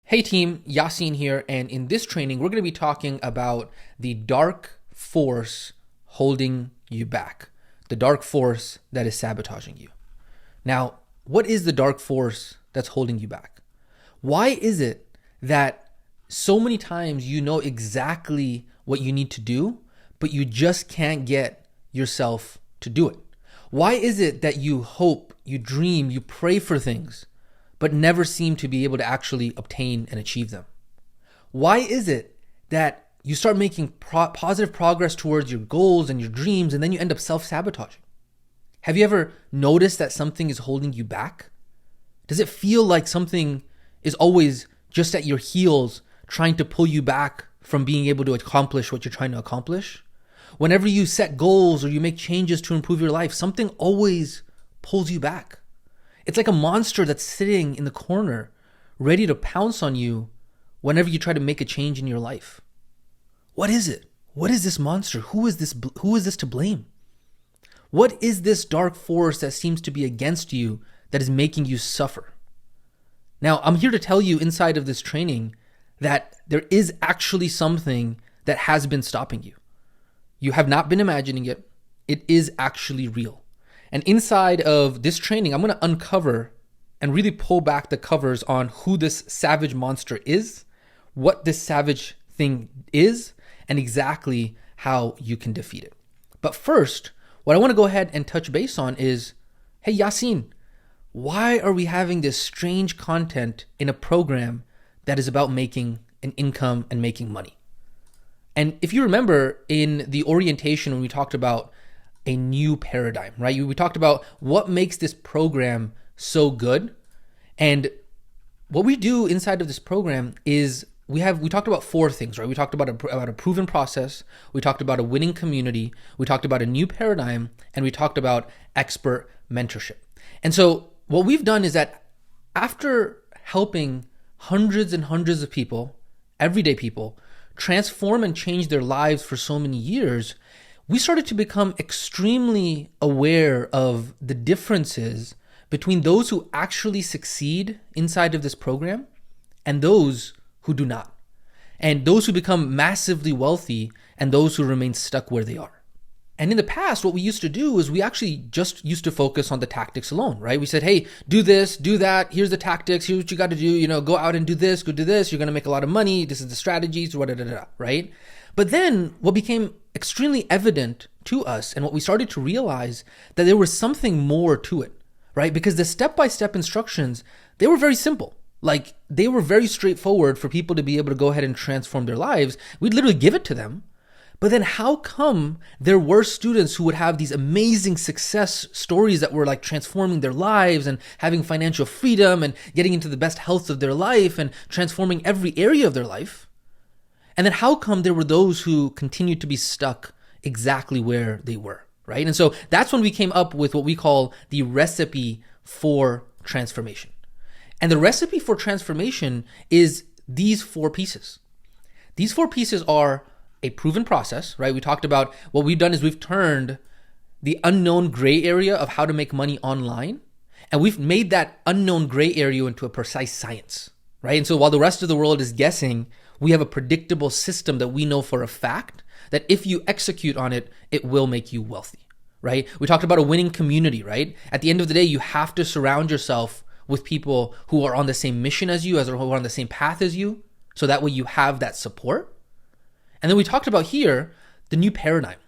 Hey team, Yasin here, and in this training, we're going to be talking about the dark force holding you back, the dark force that is sabotaging you. Now, what is the dark force that's holding you back? Why is it that so many times you know exactly what you need to do, but you just can't get yourself to do it? Why is it that you hope, you dream, you pray for things, but never seem to be able to actually obtain and achieve them? Why is it that you start making positive progress towards your goals and your dreams, and then you end up self-sabotaging? Have you ever noticed that something is holding you back? Does it feel like something is always just at your heels trying to pull you back from being able to accomplish what you're trying to accomplish? Whenever you set goals or you make changes to improve your life, something always pulls you back. It's like a monster that's sitting in the corner, ready to pounce on you whenever you try to make a change in your life. What is it? What is this monster? Who is this to blame? What is this dark force that seems to be against you that is making you suffer? Now, I'm here to tell you inside of this training that there is actually something that has been stopping you. You have not been imagining it. It is actually real. And inside of this training, I'm going to uncover and really pull back the covers on who this savage monster is, what this savage thing is, and exactly how you can defeat it. But first, what I want to go ahead and touch base on is, hey Yasin, why are we having this strange content in a program that is about making an income and making money? And if you remember in the orientation when we talked about a new paradigm, right? We talked about what makes this program so good. And what we do inside of this program is we talked about four things, right? We talked about a proven process. We talked about a winning community. We talked about a new paradigm, and we talked about expert mentorship. And so what we've done is that after helping hundreds and hundreds of people, everyday people, transform and change their lives for so many years, we started to become extremely aware of the differences between those who actually succeed inside of this program and those who do not, and those who become massively wealthy and those who remain stuck where they are. And in the past, what we used to do is we actually just used to focus on the tactics alone, right? We said, hey, do this, do that. Here's the tactics. Here's what you got to do. Go out and do this, go do this. You're going to make a lot of money. This is the strategies, right? But then what became extremely evident to us and what we started to realize that there was something more to it, right? Because the step-by-step instructions, they were very simple. Like they were very straightforward for people to be able to go ahead and transform their lives. We'd literally give it to them. But then how come there were students who would have these amazing success stories that were like transforming their lives and having financial freedom and getting into the best health of their life and transforming every area of their life? And then how come there were those who continued to be stuck exactly where they were, right? And so that's when we came up with what we call the recipe for transformation. And the recipe for transformation is these four pieces. These four pieces are a proven process, right? We talked about what we've done is we've turned the unknown gray area of how to make money online, and we've made that unknown gray area into a precise science, right? And so while the rest of the world is guessing, we have a predictable system that we know for a fact that if you execute on it, it will make you wealthy, right? We talked about a winning community, right? At the end of the day, you have to surround yourself with people who are on the same mission as you, who are on the same path as you, so that way you have that support. And then we talked about here the new paradigm.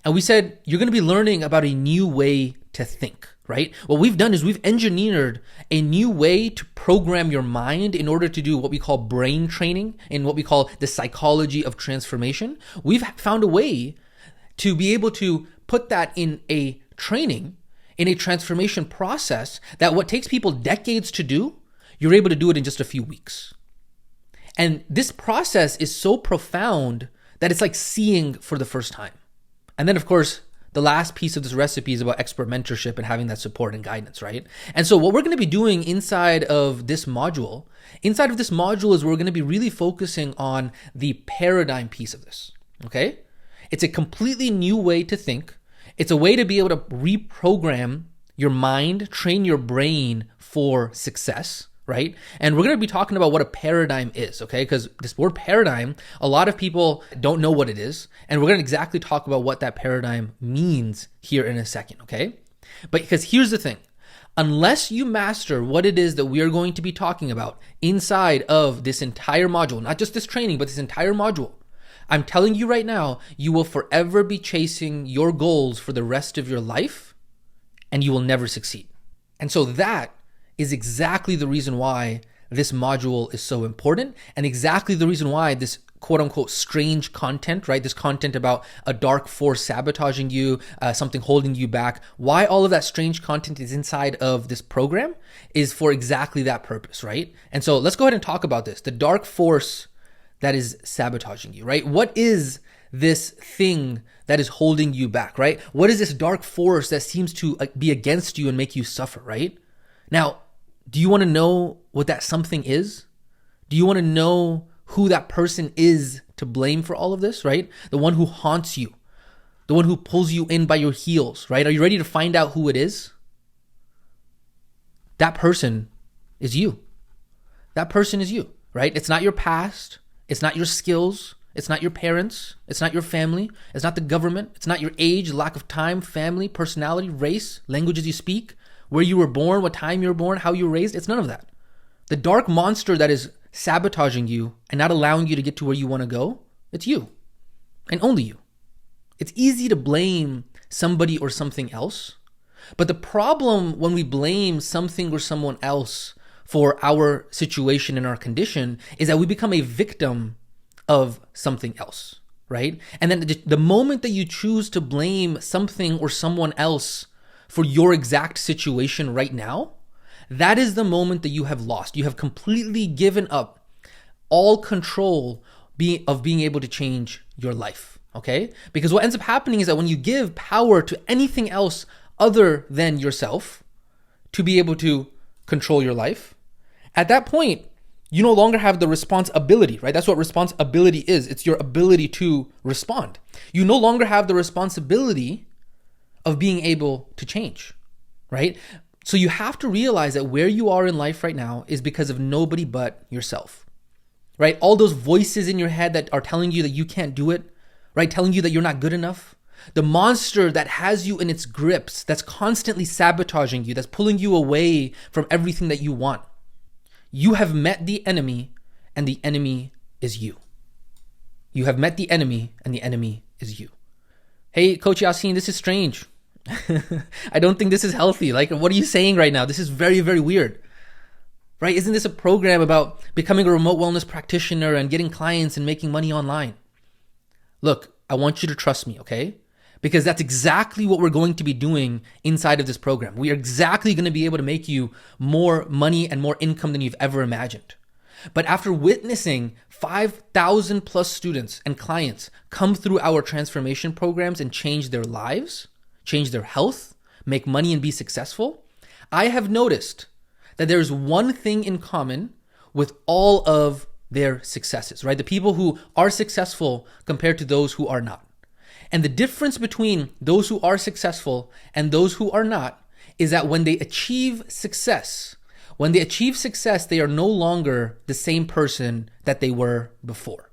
And we said you're going to be learning about a new way to think, right? What we've done is we've engineered a new way to program your mind in order to do what we call brain training and what we call the psychology of transformation. We've found a way to be able to put that in a training, in a transformation process that what takes people decades to do, you're able to do it in just a few weeks. And this process is so profound that it's like seeing for the first time. And then, of course, the last piece of this recipe is about expert mentorship and having that support and guidance, right? And so what we're going to be doing inside of this module is we're going to be really focusing on the paradigm piece of this, okay? It's a completely new way to think. It's a way to be able to reprogram your mind, train your brain for success, right? And we're going to be talking about what a paradigm is, okay? Because this word paradigm, a lot of people don't know what it is. And we're going to exactly talk about what that paradigm means here in a second, okay? But because here's the thing. Unless you master what it is that we are going to be talking about inside of this entire module, not just this training, but this entire module, I'm telling you right now, you will forever be chasing your goals for the rest of your life, and you will never succeed. And so that is exactly the reason why this module is so important, and exactly the reason why this quote unquote strange content, right? This content about a dark force sabotaging you, something holding you back, why all of that strange content is inside of this program is for exactly that purpose, right? And so let's go ahead and talk about this. The dark force that is sabotaging you, right? What is this thing that is holding you back, right? What is this dark force that seems to be against you and make you suffer, right? Now, do you want to know what that something is? Do you want to know who that person is to blame for all of this, right? The one who haunts you, the one who pulls you in by your heels, right? Are you ready to find out who it is? That person is you. That person is you, right? It's not your past. It's not your skills. It's not your parents. It's not your family. It's not the government. It's not your age, lack of time, family, personality, race, languages you speak, where you were born, what time you were born, how you were raised. It's none of that. The dark monster that is sabotaging you and not allowing you to get to where you want to go, it's you and only you. It's easy to blame somebody or something else, but the problem when we blame something or someone else for our situation and our condition is that we become a victim of something else, right? And then the moment that you choose to blame something or someone else for your exact situation right now, that is the moment that you have lost. You have completely given up all control of being able to change your life, okay? Because what ends up happening is that when you give power to anything else other than yourself to be able to control your life, at that point, you no longer have the responsibility, right? That's what responsibility is. It's your ability to respond. You no longer have the responsibility of being able to change, right? So you have to realize that where you are in life right now is because of nobody but yourself, right? All those voices in your head that are telling you that you can't do it, right? Telling you that you're not good enough. The monster that has you in its grips, that's constantly sabotaging you, that's pulling you away from everything that you want. You have met the enemy, and the enemy is you. You have met the enemy, and the enemy is you. Hey, Coach Yasin, this is strange. I don't think this is healthy. Like, what are you saying right now? This is very, very weird, right? Isn't this a program about becoming a remote wellness practitioner and getting clients and making money online? Look, I want you to trust me, okay? Because that's exactly what we're going to be doing inside of this program. We are exactly going to be able to make you more money and more income than you've ever imagined. But after witnessing 5,000 plus students and clients come through our transformation programs and change their lives, change their health, make money and be successful, I have noticed that there's one thing in common with all of their successes, right? The people who are successful compared to those who are not. And the difference between those who are successful and those who are not is that when they achieve success, they are no longer the same person that they were before.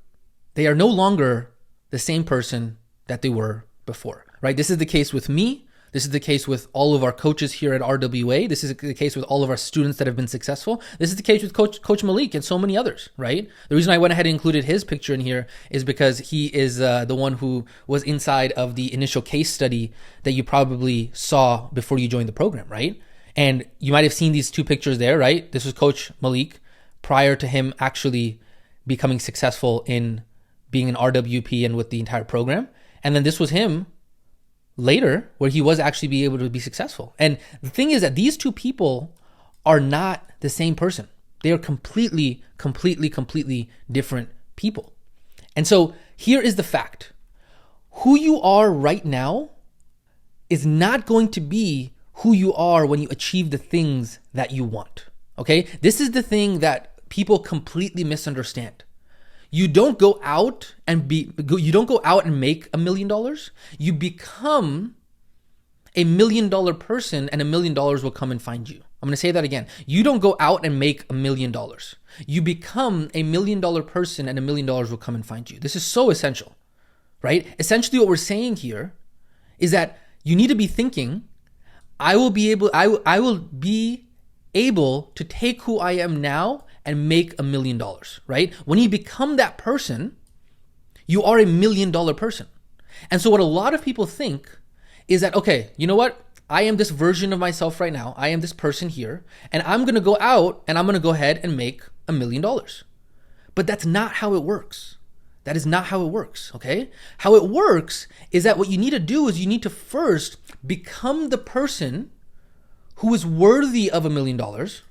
They are no longer the same person that they were before, right? This is the case with me. This is the case with all of our coaches here at RWA. This is the case with all of our students that have been successful. This is the case with Coach Malik and so many others, right? The reason I went ahead and included his picture in here is because he is the one who was inside of the initial case study that you probably saw before you joined the program, right? And you might have seen these two pictures there, right? This was Coach Malik prior to him actually becoming successful in being an RWP and with the entire program. And then this was him later, where he was actually be able to be successful. And the thing is that these two people are not the same person. They are completely different people. And so here is the fact. Who you are right now is not going to be who you are when you achieve the things that you want. Okay? This is the thing that people completely misunderstand. You don't go out and make $1 million. You become $1 million person, and $1 million will come and find you. I'm going to say that again. You don't go out and make $1 million. You become a $1 million person, and $1 million will come and find you. This is so essential, right? Essentially what we're saying here is that you need to be thinking, I will be able to take who I am now and make $1 million, right? When you become that person, you are a $1 million person. And so what a lot of people think is that, okay, you know what? I am this version of myself right now. I am this person here, and I'm going to go out and I'm going to go ahead and make $1 million. But that's not how it works. That is not how it works, okay? How it works is that what you need to do is you need to first become the person who is worthy of $1 million,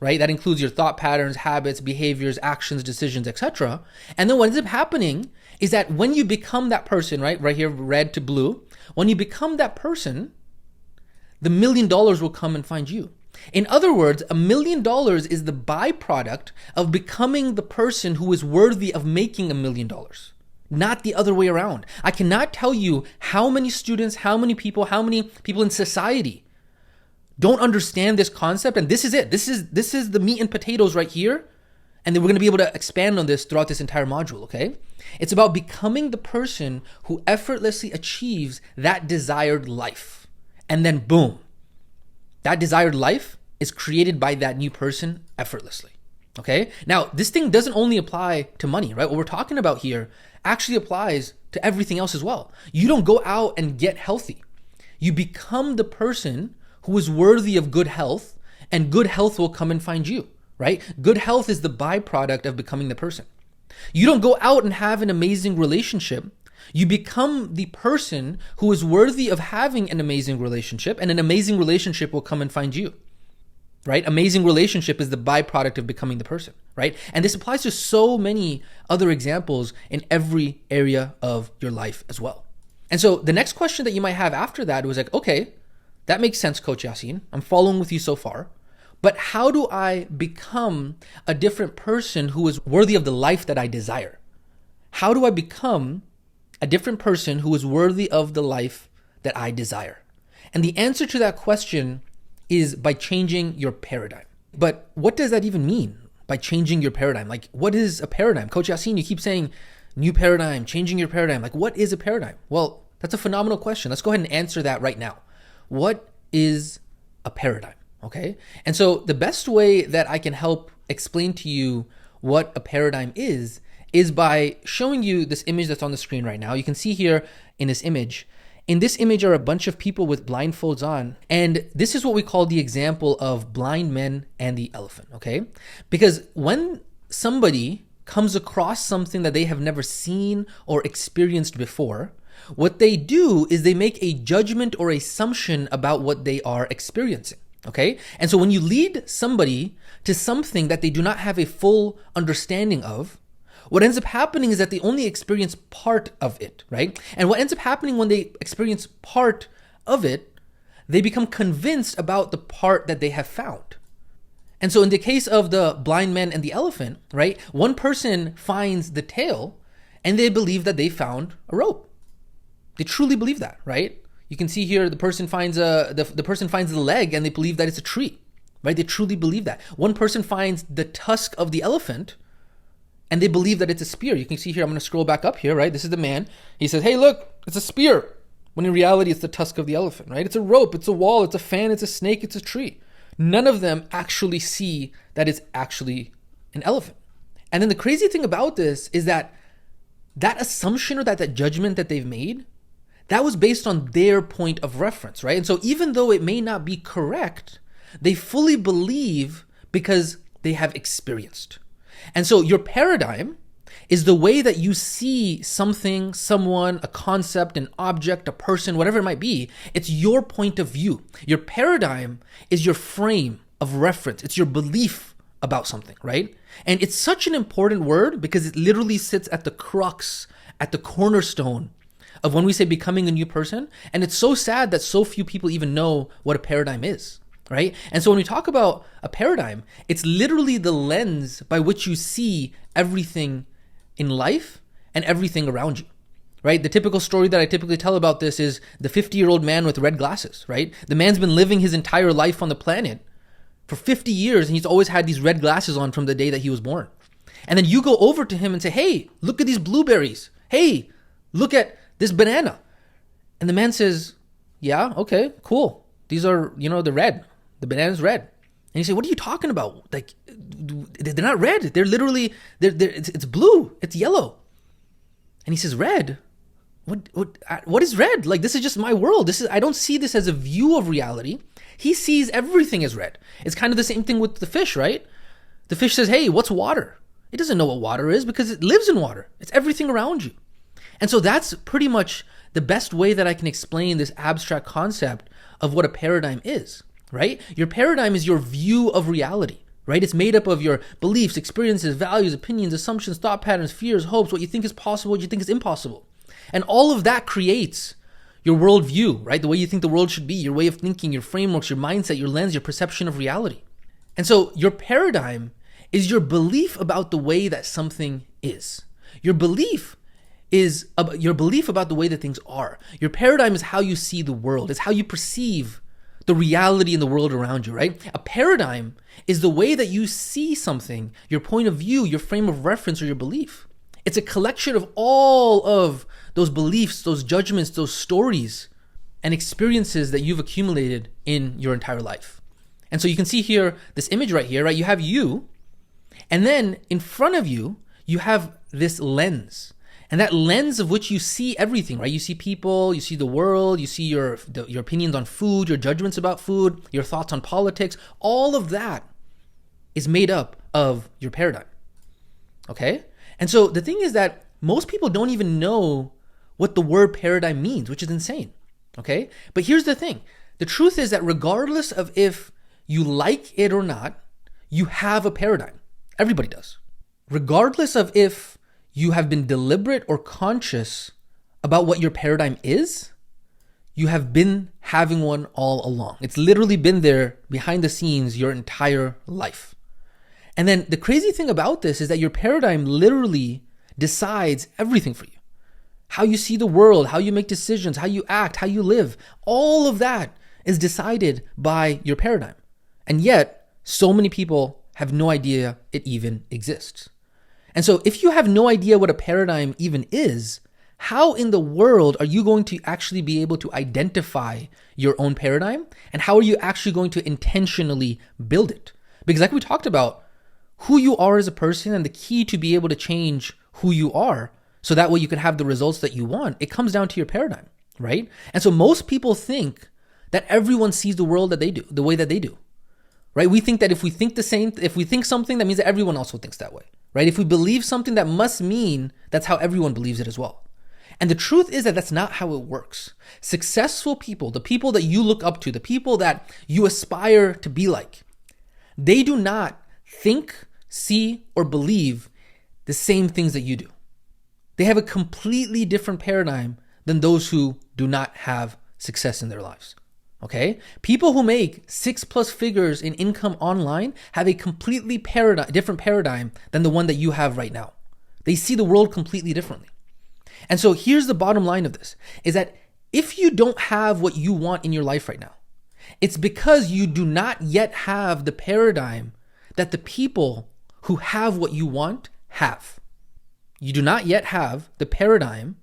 right? That includes your thought patterns, habits, behaviors, actions, decisions, etc. And then what ends up happening is that when you become that person, right here, red to blue, when you become that person, the $1 million will come and find you. In other words, $1 million is the byproduct of becoming the person who is worthy of making $1 million, not the other way around. I cannot tell you how many students, how many people in society don't understand this concept. And this is it. This is the meat and potatoes right here. And then we're going to be able to expand on this throughout this entire module, okay? It's about becoming the person who effortlessly achieves that desired life. And then boom, that desired life is created by that new person effortlessly, okay? Now, this thing doesn't only apply to money, right? What we're talking about here actually applies to everything else as well. You don't go out and get healthy. You become the person who is worthy of good health, and good health will come and find you, right? Good health is the byproduct of becoming the person. You don't go out and have an amazing relationship. You become the person who is worthy of having an amazing relationship, and an amazing relationship will come and find you, right? Amazing relationship is the byproduct of becoming the person, right? And this applies to so many other examples in every area of your life as well. And so the next question that you might have after that was like, okay, that makes sense, Coach Yasin. I'm following with you so far. But how do I become a different person who is worthy of the life that I desire? How do I become a different person who is worthy of the life that I desire? And the answer to that question is by changing your paradigm. But what does that even mean by changing your paradigm? Like, what is a paradigm? Coach Yasin, you keep saying new paradigm, changing your paradigm. Like, what is a paradigm? Well, that's a phenomenal question. Let's go ahead and answer that right now. What is a paradigm? Okay. And so the best way that I can help explain to you what a paradigm is by showing you this image that's on the screen right now. You can see here in this image are a bunch of people with blindfolds on. And this is what we call the example of blind men and the elephant. Okay. Because when somebody comes across something that they have never seen or experienced before, what they do is they make a judgment or assumption about what they are experiencing. Okay. And so when you lead somebody to something that they do not have a full understanding of, what ends up happening is that they only experience part of it, right? And what ends up happening when they experience part of it, they become convinced about the part that they have found. And so in the case of the blind man and the elephant, right? One person finds the tail and they believe that they found a rope. They truly believe that, right? You can see here the person finds the person finds the leg and they believe that it's a tree, right? They truly believe that. One person finds the tusk of the elephant and they believe that it's a spear. You can see here, I'm going to scroll back up here, right? This is the man. He says, hey, look, it's a spear. When in reality, it's the tusk of the elephant, right? It's a rope, it's a wall, it's a fan, it's a snake, it's a tree. None of them actually see that it's actually an elephant. And then the crazy thing about this is that assumption or that judgment that they've made, that was based on their point of reference, right? And so even though it may not be correct, they fully believe because they have experienced. And so your paradigm is the way that you see something, someone, a concept, an object, a person, whatever it might be. It's your point of view. Your paradigm is your frame of reference. It's your belief about something, right? And it's such an important word because it literally sits at the crux, at the cornerstone of when we say becoming a new person. And it's so sad that so few people even know what a paradigm is. Right? And so when we talk about a paradigm, it's literally the lens by which you see everything in life and everything around you, right? The typical story that I typically tell about this is the 50-year-old man with red glasses, right? The man's been living his entire life on the planet for 50 years and he's always had these red glasses on from the day that he was born. And then you go over to him and say, hey, look at these blueberries. Hey, look at this banana. And the man says, yeah, okay, cool. These are, they're red. The banana's red. And you say, what are you talking about? Like, they're not red. They're literally, it's blue. It's yellow. And he says, red? What is red? Like, this is just my world. I don't see this as a view of reality. He sees everything as red. It's kind of the same thing with the fish, right? The fish says, hey, what's water? It doesn't know what water is because it lives in water. It's everything around you. And so that's pretty much the best way that I can explain this abstract concept of what a paradigm is, right? Your paradigm is your view of reality, right? It's made up of your beliefs, experiences, values, opinions, assumptions, thought patterns, fears, hopes, what you think is possible, what you think is impossible. And all of that creates your worldview, right? The way you think the world should be, your way of thinking, your frameworks, your mindset, your lens, your perception of reality. And so your paradigm is your belief about the way that something is. Your belief is your belief about the way that things are. Your paradigm is how you see the world. It's how you perceive the reality in the world around you, right? A paradigm is the way that you see something, your point of view, your frame of reference, or your belief. It's a collection of all of those beliefs, those judgments, those stories, and experiences that you've accumulated in your entire life. And so you can see here, this image right here, right? You have you, and then in front of you, you have this lens. And that lens of which you see everything, right? You see people, you see the world, you see your opinions on food, your judgments about food, your thoughts on politics. All of that is made up of your paradigm, okay? And so the thing is that most people don't even know what the word paradigm means, which is insane, okay? But here's the thing. The truth is that regardless of if you like it or not, you have a paradigm. Everybody does. Regardless of if you have been deliberate or conscious about what your paradigm is, you have been having one all along. It's literally been there behind the scenes your entire life. And then the crazy thing about this is that your paradigm literally decides everything for you. How you see the world, how you make decisions, how you act, how you live. All of that is decided by your paradigm. And yet, so many people have no idea it even exists. And so if you have no idea what a paradigm even is, how in the world are you going to actually be able to identify your own paradigm? And how are you actually going to intentionally build it? Because like we talked about, who you are as a person and the key to be able to change who you are so that way you can have the results that you want, it comes down to your paradigm, right? And so most people think that everyone sees the world that they do, the way that they do, right? We think that if we think something, that means that everyone also thinks that way. Right? If we believe something, that must mean that's how everyone believes it as well. And the truth is that that's not how it works. Successful people, the people that you look up to, the people that you aspire to be like, they do not think, see, or believe the same things that you do. They have a completely different paradigm than those who do not have success in their lives. Okay? People who make 6+ figures in income online have a completely different paradigm than the one that you have right now. They see the world completely differently. And so here's the bottom line of this, is that if you don't have what you want in your life right now, it's because you do not yet have the paradigm that the people who have what you want have. You do not yet have the paradigm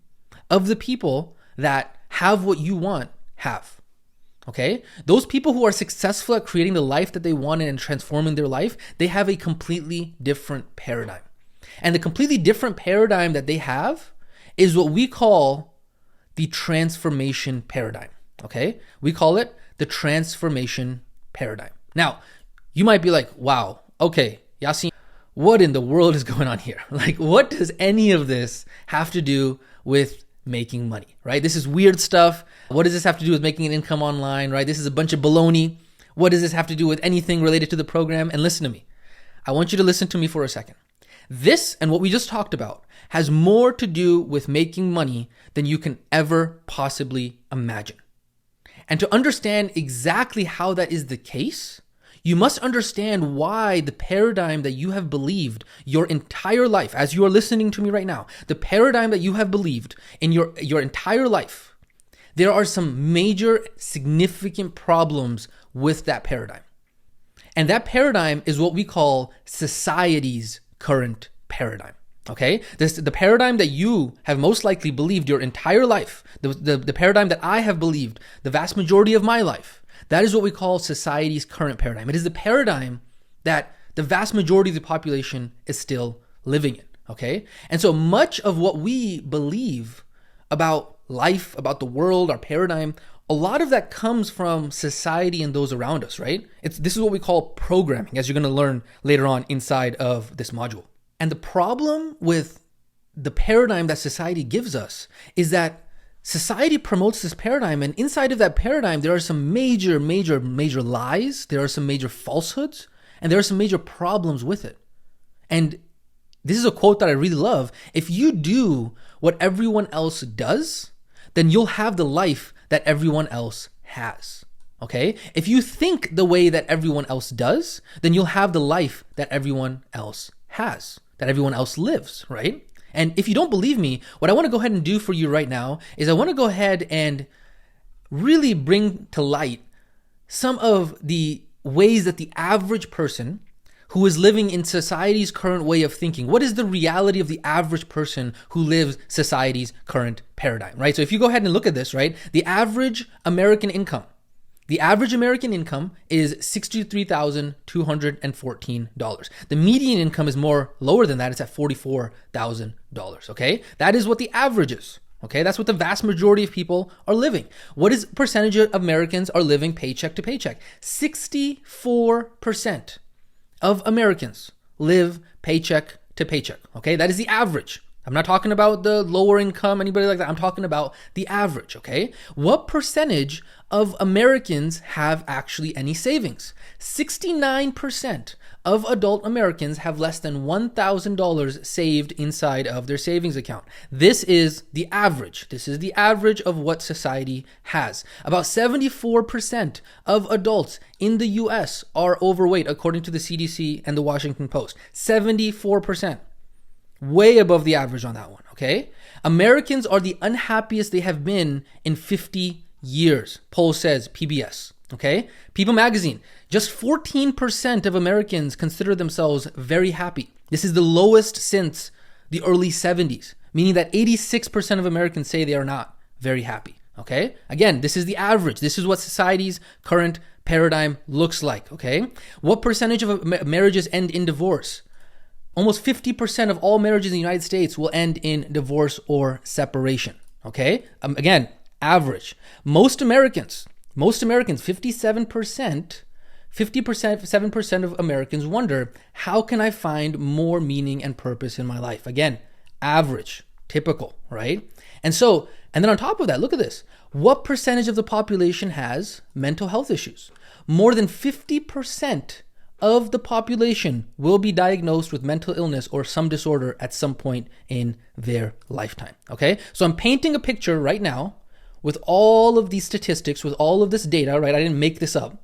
of the people that have what you want have. Okay? Those people who are successful at creating the life that they want and transforming their life, they have a completely different paradigm. And the completely different paradigm that they have is what we call the transformation paradigm. Okay? We call it the transformation paradigm. Now, you might be like, wow, okay, Yasin, what in the world is going on here? Like, what does any of this have to do with making money, right? This is weird stuff. What does this have to do with making an income online, right? This is a bunch of baloney. What does this have to do with anything related to the program? And listen to me. I want you to listen to me for a second. This and what we just talked about has more to do with making money than you can ever possibly imagine. And to understand exactly how that is the case, you must understand why the paradigm that you have believed your entire life, as you are listening to me right now, the paradigm that you have believed in your entire life, there are some major significant problems with that paradigm. And that paradigm is what we call society's current paradigm. Okay, the paradigm that you have most likely believed your entire life, the paradigm that I have believed the vast majority of my life, that is what we call society's current paradigm. It is the paradigm that the vast majority of the population is still living in. Okay, and so much of what we believe about life, about the world, our paradigm, a lot of that comes from society and those around us, right? This is what we call programming, as you're going to learn later on inside of this module. And the problem with the paradigm that society gives us is that society promotes this paradigm, and inside of that paradigm, there are some major lies, there are some major falsehoods, and there are some major problems with it. And this is a quote that I really love. If you do what everyone else does, then you'll have the life that everyone else has. Okay? If you think the way that everyone else does, then you'll have the life that everyone else has, that everyone else lives, right? And if you don't believe me, what I want to go ahead and do for you right now is I want to go ahead and really bring to light some of the ways that the average person who is living in society's current way of thinking, what is the reality of the average person who lives society's current paradigm, right? So if you go ahead and look at this, right, the average American income is $63,214. The median income is more lower than that. It's at $44,000, okay? That is what the average is, okay? That's what the vast majority of people are living. What is percentage of Americans are living paycheck to paycheck? 64% of Americans live paycheck to paycheck, okay? That is the average. I'm not talking about the lower income, anybody like that. I'm talking about the average, okay? What percentage of Americans have actually any savings? 69% of adult Americans have less than $1,000 saved inside of their savings account. This is the average. This is the average of what society has. About 74% of adults in the US are overweight, according to the CDC and the Washington Post. 74%. Way above the average on that one, okay? Americans are the unhappiest they have been in 50 years, poll says, PBS, okay? People Magazine, just 14% of Americans consider themselves very happy. This is the lowest since the early 70s, meaning that 86% of Americans say they are not very happy, okay? Again, this is the average. This is what society's current paradigm looks like, okay? What percentage of marriages end in divorce? Almost 50% of all marriages in the United States will end in divorce or separation, okay? Again, average. Most Americans, 57% of Americans wonder, how can I find more meaning and purpose in my life? Again, average, typical, right? And then on top of that, look at this. What percentage of the population has mental health issues? More than 50% of the population will be diagnosed with mental illness or some disorder at some point in their lifetime, okay? So I'm painting a picture right now with all of these statistics, with all of this data, right? I didn't make this up,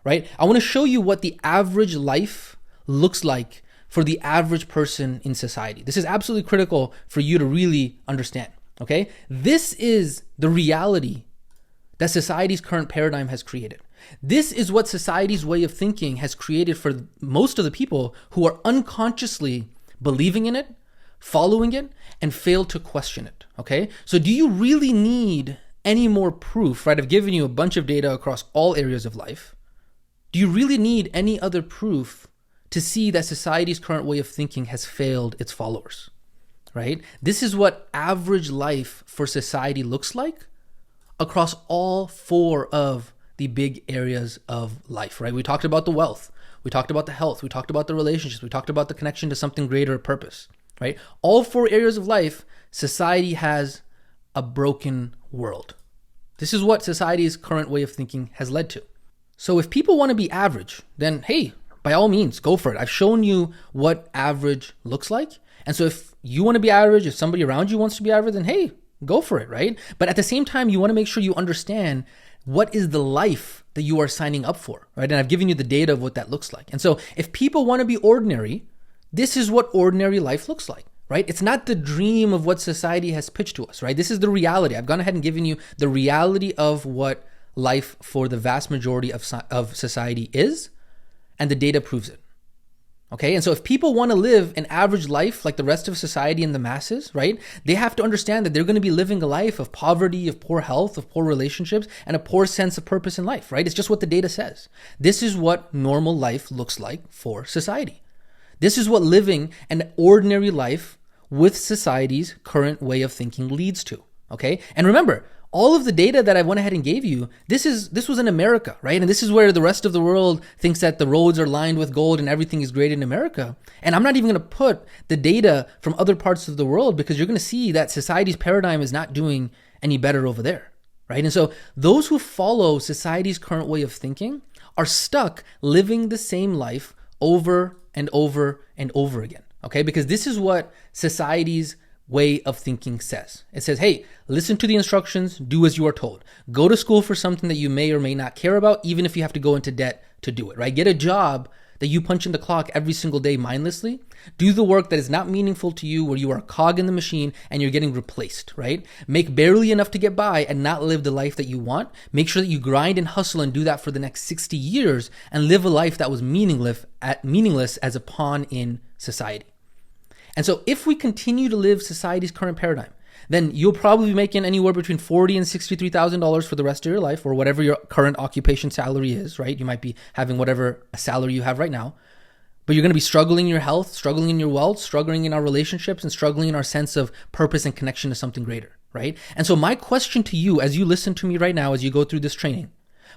right? I want to show you what the average life looks like for the average person in society. This is absolutely critical for you to really understand, okay? This is the reality that society's current paradigm has created. This is what society's way of thinking has created for most of the people who are unconsciously believing in it, following it, and fail to question it, okay? So do you really need any more proof, right? I've given you a bunch of data across all areas of life. Do you really need any other proof to see that society's current way of thinking has failed its followers, right? This is what average life for society looks like across all four of the big areas of life, right? We talked about the wealth. We talked about the health. We talked about the relationships. We talked about the connection to something greater, purpose, right? All four areas of life, society has a broken world. This is what society's current way of thinking has led to. So if people want to be average, then hey, by all means, go for it. I've shown you what average looks like. And so if you want to be average, if somebody around you wants to be average, then hey, go for it, right? But at the same time, you want to make sure you understand what is the life that you are signing up for, right? And I've given you the data of what that looks like. And so if people want to be ordinary, this is what ordinary life looks like, right? It's not the dream of what society has pitched to us, right? This is the reality. I've gone ahead and given you the reality of what life for the vast majority of society is. and the data proves it. Okay, and so if people want to live an average life like the rest of society and the masses, right, they have to understand that they're going to be living a life of poverty, of poor health, of poor relationships, and a poor sense of purpose in life, right? It's just what the data says. This is what normal life looks like for society. This is what living an ordinary life with society's current way of thinking leads to, okay? And remember, all of the data that I went ahead and gave you, this was in America, right? And this is where the rest of the world thinks that the roads are lined with gold and everything is great in America. And I'm not even going to put the data from other parts of the world because you're going to see that society's paradigm is not doing any better over there, right? And so those who follow society's current way of thinking are stuck living the same life over and over and over again, okay? Because this is what society's way of thinking says. It says, hey, listen to the instructions, do as you are told. Go to school for something that you may or may not care about, even if you have to go into debt to do it, right? Get a job that you punch in the clock every single day mindlessly. Do the work that is not meaningful to you, where you are a cog in the machine and you're getting replaced, right? Make barely enough to get by and not live the life that you want. Make sure that you grind and hustle and do that for the next 60 years and live a life that was meaningless as a pawn in society. And so if we continue to live society's current paradigm, then you'll probably be making anywhere between $40,000 and $63,000 for the rest of your life, or whatever your current occupation salary is, right? You might be having whatever a salary you have right now, but you're going to be struggling in your health, struggling in your wealth, struggling in our relationships, and struggling in our sense of purpose and connection to something greater, right? And so my question to you, as you listen to me right now, as you go through this training,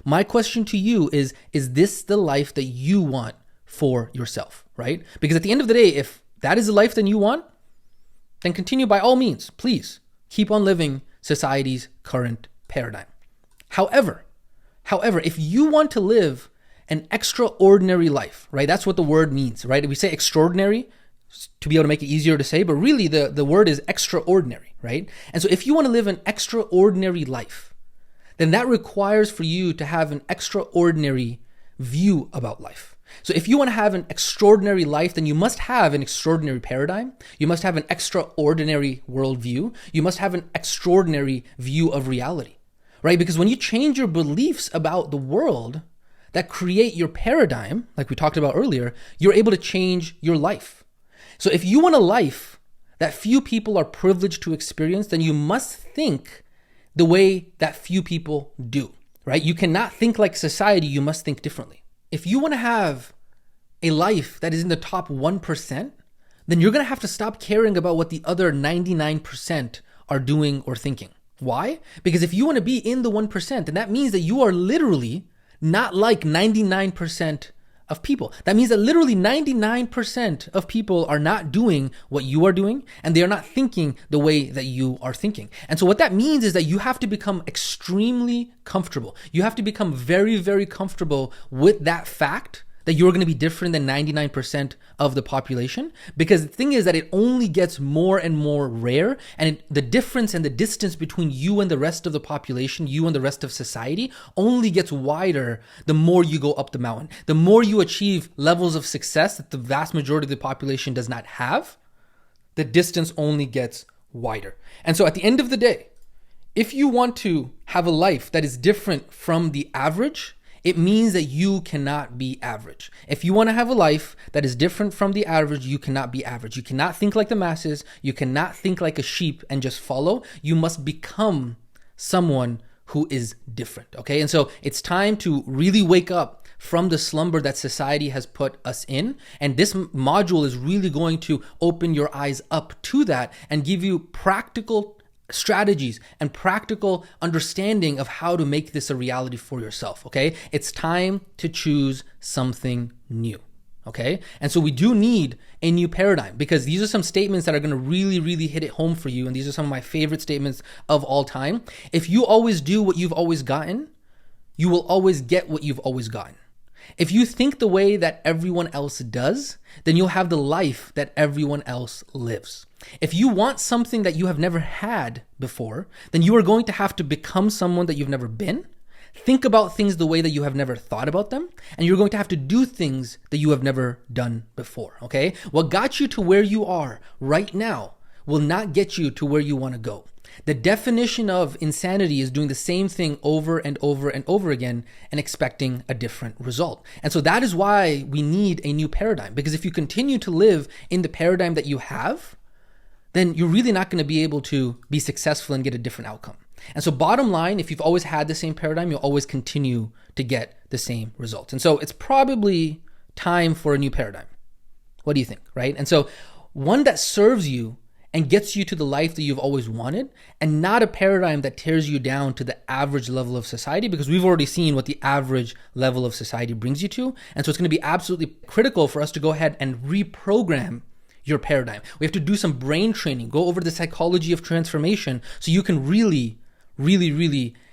my question to you is this the life that you want for yourself, right? Because at the end of the day, if that is the life that you want, then continue by all means. Please keep on living society's current paradigm. However, if you want to live an extraordinary life, right? That's what the word means, right? We say extraordinary to be able to make it easier to say, but really the word is extraordinary, right? And so if you want to live an extraordinary life, then that requires for you to have an extraordinary view about life. So if you want to have an extraordinary life, then you must have an extraordinary paradigm. You must have an extraordinary worldview. You must have an extraordinary view of reality, right? Because when you change your beliefs about the world that create your paradigm, like we talked about earlier, you're able to change your life. So if you want a life that few people are privileged to experience, then you must think the way that few people do, right? You cannot think like society. You must think differently. If you want to have a life that is in the top 1%, then you're going to have to stop caring about what the other 99% are doing or thinking. Why? Because if you want to be in the 1%, then that means that you are literally not like 99% of people. That means that literally 99% of people are not doing what you are doing, and they are not thinking the way that you are thinking. And so what that means is that you have to become extremely comfortable. You have to become very, very comfortable with that fact that you're going to be different than 99% of the population. Because the thing is that it only gets more and more rare, and the difference and the distance between you and the rest of the population, you and the rest of society, only gets wider the more you go up the mountain. The more you achieve levels of success that the vast majority of the population does not have, the distance only gets wider. And so at the end of the day, if you want to have a life that is different from the average, it means that you cannot be average. If you want to have a life that is different from the average, you cannot be average. You cannot think like the masses. You cannot think like a sheep and just follow. You must become someone who is different, okay? And so it's time to really wake up from the slumber that society has put us in. And this module is really going to open your eyes up to that and give you practical strategies and practical understanding of how to make this a reality for yourself, okay? It's time to choose something new, okay? And so we do need a new paradigm, because these are some statements that are going to really, really hit it home for you. And these are some of my favorite statements of all time. If you always do what you've always gotten, you will always get what you've always gotten. If you think the way that everyone else does, then you'll have the life that everyone else lives. If you want something that you have never had before, then you are going to have to become someone that you've never been, think about things the way that you have never thought about them, and you're going to have to do things that you have never done before, okay? What got you to where you are right now will not get you to where you want to go. The definition of insanity is doing the same thing over and over and over again and expecting a different result. And so that is why we need a new paradigm, because if you continue to live in the paradigm that you have, then you're really not going to be able to be successful and get a different outcome. And so bottom line, if you've always had the same paradigm, you'll always continue to get the same results. And so it's probably time for a new paradigm. What do you think, right? And so one that serves you and gets you to the life that you've always wanted, and not a paradigm that tears you down to the average level of society, because we've already seen what the average level of society brings you to. And so it's going to be absolutely critical for us to go ahead and reprogram your paradigm. We have to do some brain training, go over the psychology of transformation so you can really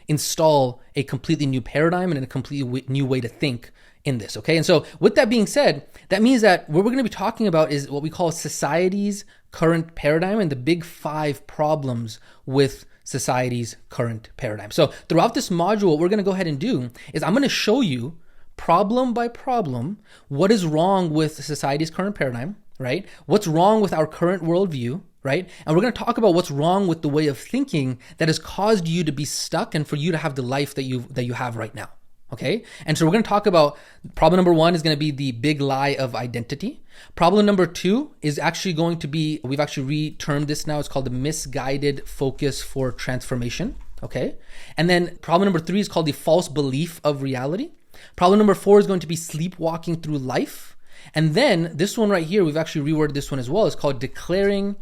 install a completely new paradigm and a completely new way to think in this, okay? And so with that being said, that means that what we're going to be talking about is what we call society's current paradigm and the big 5 problems with society's current paradigm. So throughout this module, what we're going to go ahead and do is I'm going to show you problem by problem what is wrong with society's current paradigm, right? What's wrong with our current worldview, right? And we're going to talk about what's wrong with the way of thinking that has caused you to be stuck and for you to have the life that you have right now. Okay. And so we're going to talk about problem number 1 is going to be the big lie of identity. Problem number 2 is actually going to be, we've actually retermed this now. It's called the misguided focus for transformation. Okay. And then problem number 3 is called the false belief of reality. Problem number 4 is going to be sleepwalking through life. And then this one right here, we've actually reworded this one as well. It's called declaring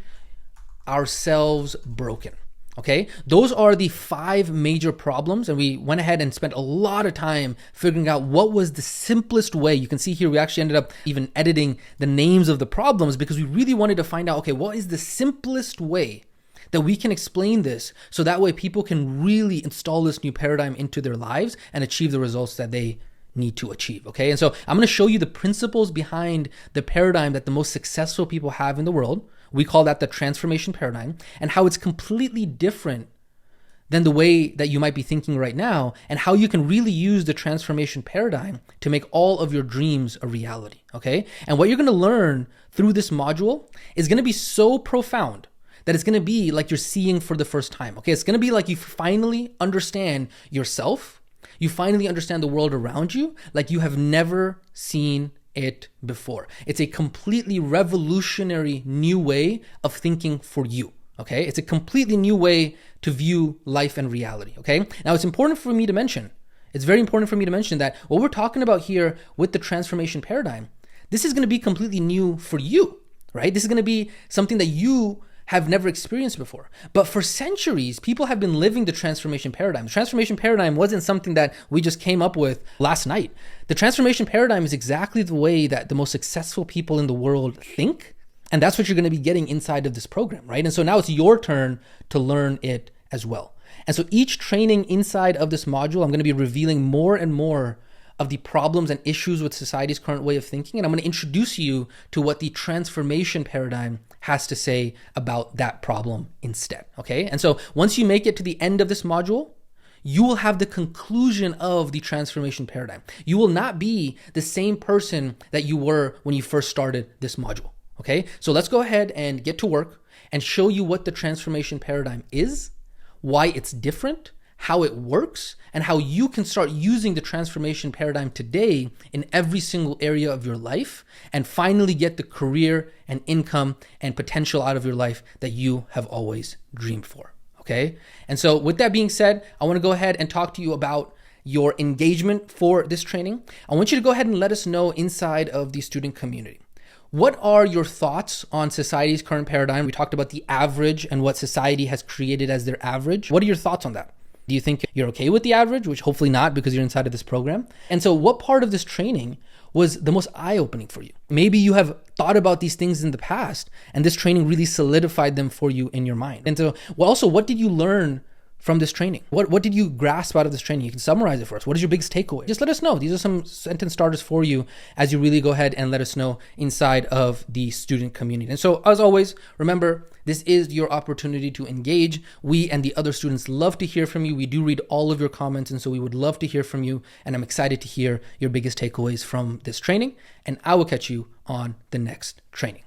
ourselves broken. Okay, those are the 5 major problems, and we went ahead and spent a lot of time figuring out what was the simplest way. You can see here we actually ended up even editing the names of the problems because we really wanted to find out, okay, what is the simplest way that we can explain this so that way people can really install this new paradigm into their lives and achieve the results that they need to achieve, okay? And so I'm going to show you the principles behind the paradigm that the most successful people have in the world. We call that the transformation paradigm, and how it's completely different than the way that you might be thinking right now, and how you can really use the transformation paradigm to make all of your dreams a reality, okay? And what you're going to learn through this module is going to be so profound that it's going to be like you're seeing for the first time, okay? It's going to be like you finally understand yourself. You finally understand the world around you like you have never seen it before. It's a completely revolutionary new way of thinking for you, okay? It's a completely new way to view life and reality, okay? Now, it's important for me to mention, it's very important for me to mention that what we're talking about here with the transformation paradigm, this is going to be completely new for you, right? This is going to be something that you have never experienced before. But for centuries, people have been living the transformation paradigm. The transformation paradigm wasn't something that we just came up with last night. The transformation paradigm is exactly the way that the most successful people in the world think. And that's what you're going to be getting inside of this program, right? And so now it's your turn to learn it as well. And so each training inside of this module, I'm going to be revealing more and more of the problems and issues with society's current way of thinking. And I'm going to introduce you to what the transformation paradigm has to say about that problem instead, okay? And so once you make it to the end of this module, you will have the conclusion of the transformation paradigm. You will not be the same person that you were when you first started this module, okay? So let's go ahead and get to work and show you what the transformation paradigm is, why it's different, how it works, and how you can start using the transformation paradigm today in every single area of your life and finally get the career and income and potential out of your life that you have always dreamed for, okay? And so with that being said, I want to go ahead and talk to you about your engagement for this training. I want you to go ahead and let us know inside of the student community. What are your thoughts on society's current paradigm? We talked about the average and what society has created as their average. What are your thoughts on that? Do you think you're okay with the average, which hopefully not because you're inside of this program? And so what part of this training was the most eye-opening for you? Maybe you have thought about these things in the past and this training really solidified them for you in your mind. And so also, what did you learn from this training? What did you grasp out of this training? You can summarize it for us. What is your biggest takeaway? Just let us know. These are some sentence starters for you as you really go ahead and let us know inside of the student community. And so as always, remember, this is your opportunity to engage. We and the other students love to hear from you. We do read all of your comments, and so we would love to hear from you. And I'm excited to hear your biggest takeaways from this training. And I will catch you on the next training.